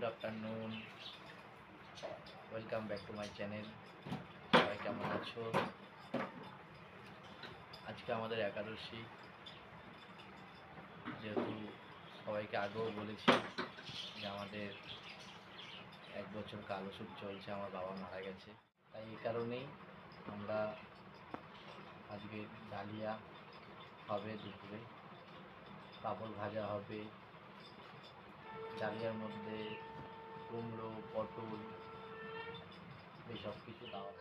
Good afternoon, welcome back to my channel. সবাই কেমন আছো? আজকে আমাদের একাদশী, যেহেতু সবাইকে আগেও বলেছি যে আমাদের 1 বছর কাল ওষুধ চলছে, আমার বাবা মারা গেছে, তাই এই কারণেই আমরা আজকে ডালিয়া হবে, দুপুরে পাঁপড় ভাজা হবে, ডালিয়ার মধ্যে কুমড়ো, পটল এই সব কিছু দেওয়া হবে।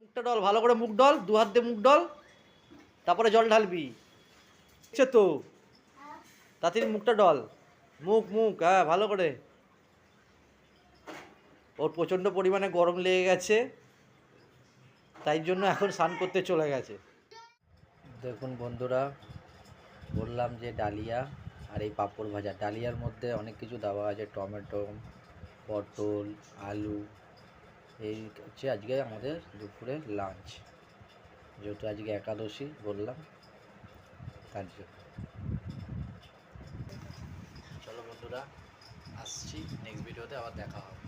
মুখটা ডল, ভালো করে মুখ ডল, 2 হাত দিয়ে মুখ ডল, তারপরে জল ঢালবি। দেখছো তো? তাড়াতাড়ি মুখটা ডল, মুখ মুখ হ্যাঁ ভালো করে। ওর প্রচণ্ড পরিমাণে গরম লেগে গেছে, তাই জন্য এখন স্নান করতে চলে গেছে। দেখুন বন্ধুরা, বললাম যে ডালিয়া আর এই পাঁপড় ভাজা। ডালিয়ার মধ্যে অনেক কিছু দেওয়া আছে, টমেটো, পটল, আলু। এই হচ্ছে আজকে আমাদের দুপুরে লাঞ্চ, যেহেতু আজকে একাদশী বললাম তার জন্য। চলো বন্ধুরা, আসছি, নেক্সট ভিডিওতে আবার দেখা হবে।